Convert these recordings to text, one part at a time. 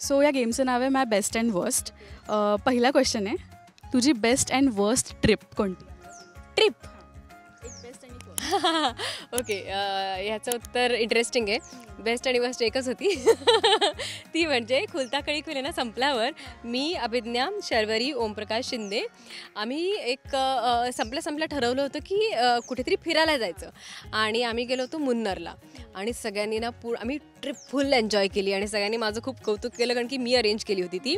So या गेमचं नाव आहे माय best and worst. पहिला क्वेश्चन आहे, तुझी बेस्ट अँड वर्स्ट ट्रिप कोणती? ट्रिप ओके, ह्याचं उत्तर इंटरेस्टिंग आहे. बेस्ट आणि वर्स्ट एकच होती. ती म्हणजे खुलता कळी खुले ना संपल्यावर मी, अभिज्ञा, शर्वरी, ओमप्रकाश शिंदे आम्ही एक संपल्या ठरवलं होतं की कुठेतरी फिरायला जायचं. आणि आम्ही गेलो होतो मुन्नरला. आणि सगळ्यांनी ना आम्ही ट्रिप फुल एन्जॉय केली आणि सगळ्यांनी माझं खूप कौतुक केलं, कारण की मी अरेंज केली होती ती.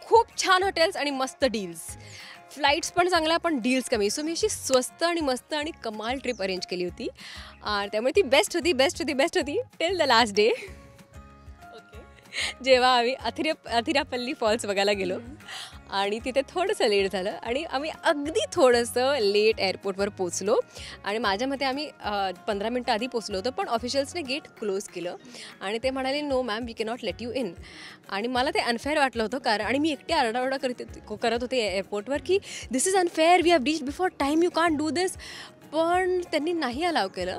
खूप छान हॉटेल्स आणि मस्त डील्स, फ्लाईट्स पण चांगल्या पण डील्स कमी. सो मी अशी स्वस्त आणि मस्त आणि कमाल ट्रिप अरेंज केली होती. त्यामुळे ती बेस्ट होती टिल द लास्ट डे. जेव्हा आम्ही अथिरापल्ली फॉल्स बघायला गेलो आणि तिथे थोडंसं लेट झालं आणि आम्ही अगदी थोडंसं लेट एअरपोर्टवर पोचलो. आणि माझ्या मते आम्ही 15 मिनटं आधी पोचलो होतो, पण ऑफिशियल्सने गेट क्लोज केलं आणि ते म्हणाले no ma'am we cannot let you in. आणि मला ते अनफेअर वाटलं होतं, कारण आणि मी एकटी आरडाओरडा करत होते एअरपोर्टवर की this is unfair, we have reach before time, you can't do this. पण त्यांनी नाही अलाव केलं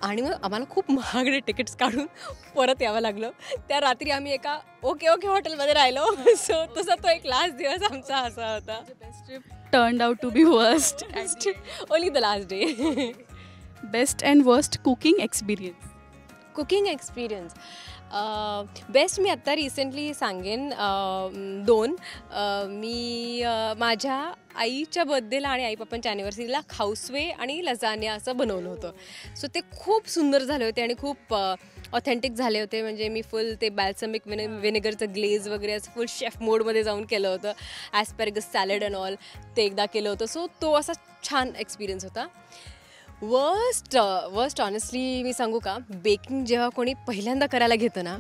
आणि मग आम्हाला खूप महागडे तिकीट्स काढून परत यावं लागलं. त्या रात्री आम्ही एका ओके हॉटेलमध्ये राहिलो. सो तसा तो एक लास्ट दिवस आमचा असा होता. Best trip turned out to be worst. Only the last day. Best and worst cooking experience. Cooking experience best मी आत्ता रिसेंटली सांगेन 2. मी माझ्या आईच्या बर्थडेला आणि आई पप्पांच्या ॲनिव्हर्सरीला खाऊसवे आणि लजान्या असं बनवलं होतं. सो ते खूप सुंदर झाले होते आणि खूप ऑथेंटिक झाले होते. म्हणजे मी फुल ते बॅल्समिक व्हिनेगरचं ग्लेज वगैरे असं फुल शेफ मोडमध्ये जाऊन केलं होतं. ॲस्पॅरेगस सॅलड अँड ऑल ते एकदा केलं होतं. सो तो असा छान एक्सपिरियन्स होता. वर्स्ट ऑनेस्टली मी सांगू का, बेकिंग जेव्हा कोणी पहिल्यांदा करायला घेतं ना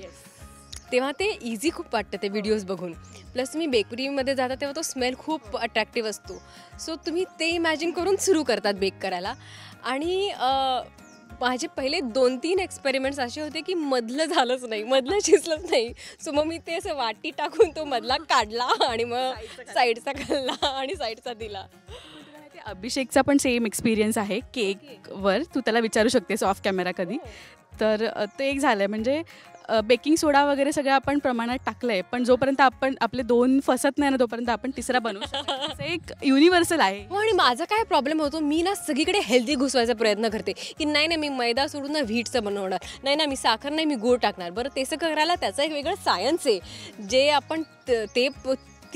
तेव्हा ते इझी खूप वाटतं ते व्हिडिओज बघून. प्लस तुम्ही बेकरीमध्ये जाता तेव्हा तो स्मेल खूप अट्रॅक्टिव्ह असतो. सो तुम्ही ते इमॅजिन करून सुरू करतात बेक करायला. आणि माझे पहिले 2-3 एक्सपेरिमेंट्स असे होते की मधलं झालंच नाही, मधलं शिजलंच नाही. सो मग मी ते असं वाटी टाकून तो मधला काढला आणि मग साईडचा खाल्ला आणि साईडचा दिला. अभिषेकचा पण सेम एक्सपिरियन्स आहे केकवर, तू त्याला विचारू शकतेस ऑफ कॅमेरा कधी. तर ते एक झालं आहे, म्हणजे बेकिंग सोडा वगैरे सगळं आपण प्रमाणात टाकलं आहे, पण जोपर्यंत आपण आपले 2 फसत नाही ना तोपर्यंत आपण तिसरा बनवू शकतो. एक युनिव्हर्सल आहे. हो, आणि माझा काय प्रॉब्लेम होतो, मी ना सगळीकडे हेल्दी घुसवायचा प्रयत्न करते की नाही मी मैदा सोडून ना व्हीटचं बनवणार, नाही मी साखर नाही मी गूळ टाकणार. बरं ते सगळं करायला त्याचा एक वेगळं सायन्स आहे, जे आपण ते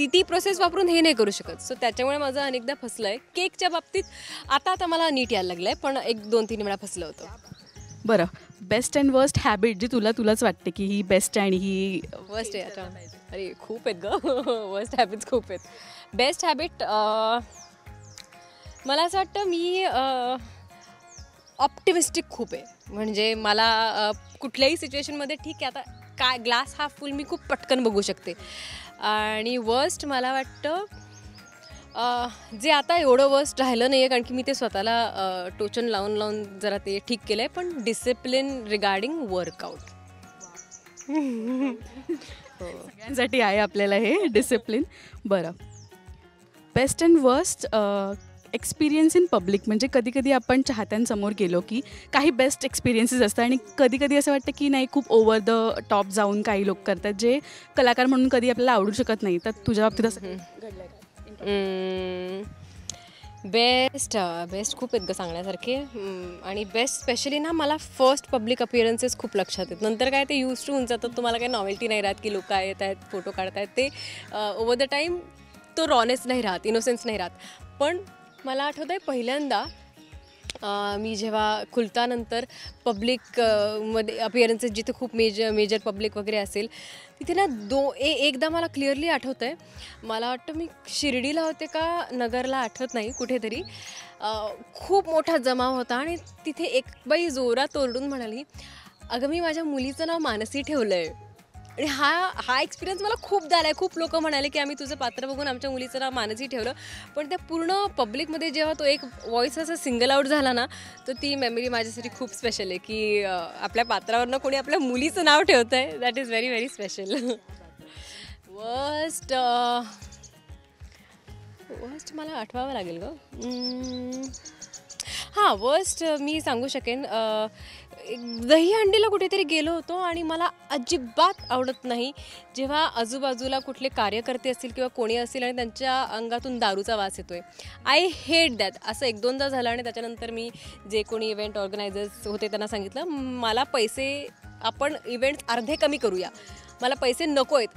ती प्रोसेस वापरून हे नाही करू शकत. सो त्याच्यामुळे माझं अनेकदा फसलं आहे. केकच्या बाबतीत आता मला नीट यायला लागलं आहे, पण 1-2-3 वेळा फसलं होतं. बरं, बेस्ट अँड वर्स्ट हॅबिट जी तुलाच वाटते की ही बेस्ट आणि ही वर्स्ट आहे. आता अरे खूप आहेत ग, वर्स्ट हॅबिट्स खूप आहेत. बेस्ट हॅबिट मला असं वाटतं मी ऑप्टिमिस्टिक खूप आहे. म्हणजे मला कुठल्याही सिच्युएशनमध्ये ठीक आहे आता काय ग्लास हाफ फुल मी खूप पटकन बघू शकते. आणि वर्स्ट मला वाटतं जे आता एवढं वर्स्ट राहिलं नाही आहे, कारण की मी ते स्वतःला टोचन लावून जरा ते ठीक केलं आहे, पण डिसिप्लिन रिगार्डिंग वर्कआउट. सगळ्यांसाठी आहे आपल्याला हे डिसिप्लिन. बरं, best and worst experience in public. म्हणजे कधी आपण चाहत्यांसमोर गेलो की काही बेस्ट एक्सपिरियन्सेस असतात आणि कधी असं वाटतं की नाही खूप ओव्हर द टॉप जाऊन काही लोक करतात जे कलाकार म्हणून कधी आपल्याला आवडू शकत नाही. तर तुझ्या बाबतीत असं घडलं का? बेस्ट खूप आहेत ग सांगण्यासारखे. आणि बेस्ट स्पेशली ना मला फर्स्ट पब्लिक अपिअरन्सेस खूप लक्षात आहेत. नंतर काय ते यूज टू होऊन जातात, तुम्हाला काही नॉवेल्टी नाही राहत की लोक येत आहेत फोटो काढत आहेत. ते ओव्हर द टाईम तो रॉनेस नाही राहत, इनोसेन्स नाही राहत. पण मला आठवतं आहे पहिल्यांदा मी जेव्हा खुलतानंतर पब्लिक मध्ये अपिअरन्सेस जिथे खूप मेजर पब्लिक वगैरे असेल तिथे ना एकदा मला क्लिअरली आठवतं आहे. मला वाटतं मी शिर्डीला होते का नगरला आठवत नाही, कुठेतरी खूप मोठा जमाव होता आणि तिथे एक बाई जोरात ओरडून म्हणाली, अगं मी माझ्या मुलीचं नाव मानसी ठेवलं आहे. आणि हा एक्सपिरियन्स मला खूप झाला आहे. खूप लोक म्हणाले की आम्ही तुझं पात्र बघून आमच्या मुलीचं नाव मानसी ठेवलं. पण त्या पूर्ण पब्लिकमध्ये जेव्हा तो एक व्हॉईस असा सिंगल आउट झाला ना, तर ती मेमरी माझ्यासाठी खूप स्पेशल आहे की आपल्या पात्रावरनं कोणी आपल्या मुलीचं नाव ठेवतं आहे. That is very very special. Worst मला आठवावं लागेल गं. हां, वर्स्ट मी सांगू शकेन दहीहंडीला कुठेतरी गेलो होतो आणि मला अजिबात आवडत नाही जेव्हा आजूबाजूला कुठले कार्यकर्ते असतील किंवा कोणी असतील आणि त्यांच्या अंगातून दारूचा वास येतो आहे. I hate that. असं 1-2दा झालं आणि त्याच्यानंतर मी जे कोणी इव्हेंट ऑर्गनायझर्स होते त्यांना सांगितलं, मला पैसे आपण इव्हेंट्स अर्धे कमी करूया, मला पैसे नको आहेत,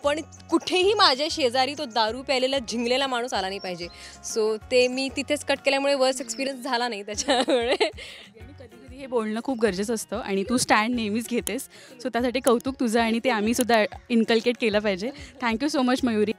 पण कुठेही माझ्या शेजारी तो दारू प्यायलेला झिंगलेला माणूस आला नाही पाहिजे. सो ते मी तिथेच कट केल्यामुळे वर्स्ट एक्सपिरियन्स झाला नाही त्याच्यामुळे. आणि कधी-कधी हे बोलणं खूप गरजेचं असतं आणि तू स्टँड नेहमीच घेतेस. सो त्यासाठी कौतुक तुझं आणि ते आम्हीसुद्धा इन्कल्केट केलं पाहिजे. Thank you so much Mayuri.